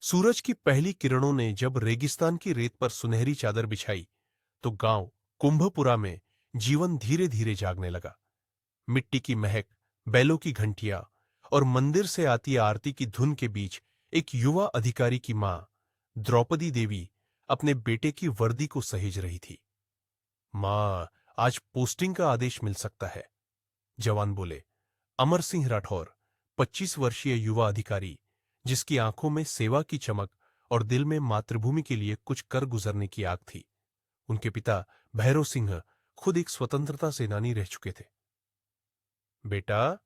सूरज की पहली किरणों ने जब रेगिस्तान की रेत पर सुनहरी चादर बिछाई, तो गांव कुंभपुरा में जीवन धीरे धीरे जागने लगा। मिट्टी की महक, बैलों की घंटियां और मंदिर से आती आरती की धुन के बीच एक युवा अधिकारी की मां, द्रौपदी देवी, अपने बेटे की वर्दी को सहेज रही थी। मां, आज पोस्टिंग का आदेश मिल सकता है, जवान बोले। अमर सिंह राठौर, 25 वर्षीय युवा अधिकारी, जिसकी आंखों में सेवा की चमक और दिल में मातृभूमि के लिए कुछ कर गुजरने की आग थी। उनके पिता भैरव सिंह खुद एक स्वतंत्रता सेनानी रह चुके थे। बेटा,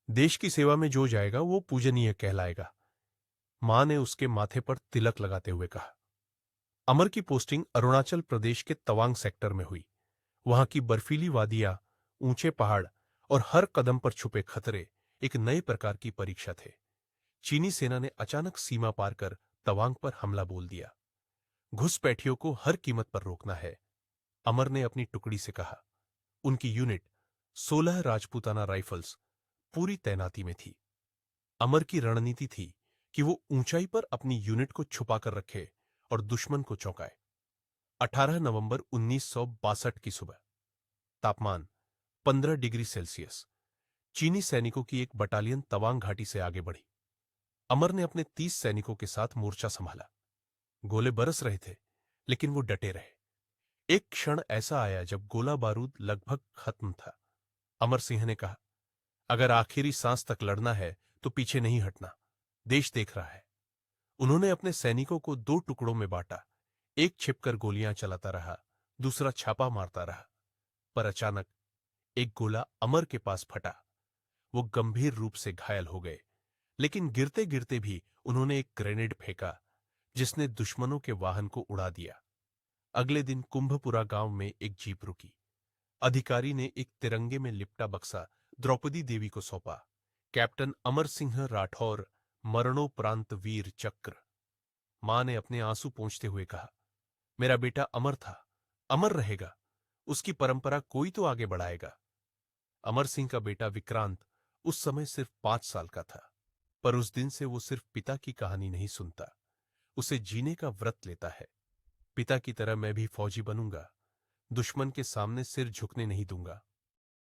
देश की सेवा में जो जाएगा वो पूजनीय कहलाएगा, मां ने उसके माथे पर तिलक लगाते हुए कहा। अमर की पोस्टिंग अरुणाचल प्रदेश के तवांग सेक्टर में हुई। वहां की बर्फीली वादियां, ऊंचे पहाड़ और हर कदम पर छुपे खतरे एक नए प्रकार की परीक्षा थे। चीनी सेना ने अचानक सीमा पार कर तवांग पर हमला बोल दिया। घुसपैठियों को हर कीमत पर रोकना है, अमर ने अपनी टुकड़ी से कहा। उनकी यूनिट 16 राजपूताना राइफल्स पूरी तैनाती में थी। अमर की रणनीति थी कि वो ऊंचाई पर अपनी यूनिट को छुपाकर रखे और दुश्मन को चौंकाए। 18 नवंबर 1962 की सुबह, तापमान 15 डिग्री सेल्सियस। चीनी सैनिकों की एक बटालियन तवांग घाटी से आगे बढ़ी। अमर ने अपने 30 सैनिकों के साथ मोर्चा संभाला। गोले बरस रहे थे, लेकिन वो डटे रहे। एक क्षण ऐसा आया जब गोला बारूद लगभग खत्म था। अमर सिंह ने कहा, अगर आखिरी सांस तक लड़ना है तो पीछे नहीं हटना, देश देख रहा है। उन्होंने अपने सैनिकों को दो टुकड़ों में बांटा। एक छिपकर गोलियां चलाता रहा, दूसरा छापा मारता रहा। पर अचानक एक गोला अमर के पास फटा। वो गंभीर रूप से घायल हो गए, लेकिन गिरते गिरते भी उन्होंने एक ग्रेनेड फेंका, जिसने दुश्मनों के वाहन को उड़ा दिया। अगले दिन कुंभपुरा गांव में एक जीप रुकी। अधिकारी ने एक तिरंगे में लिपटा बक्सा द्रौपदी देवी को सौंपा। कैप्टन अमर सिंह राठौर, मरणोपरांत वीर चक्र। मां ने अपने आंसू पोंछते हुए कहा, मेरा बेटा अमर था, अमर रहेगा। उसकी परंपरा कोई तो आगे बढ़ाएगा। अमर सिंह का बेटा विक्रांत उस समय सिर्फ 5 साल का था, पर उस दिन से वो सिर्फ पिता की कहानी नहीं सुनता, उसे जीने का व्रत लेता है। पिता की तरह मैं भी फौजी बनूंगा, दुश्मन के सामने सिर झुकने नहीं दूंगा।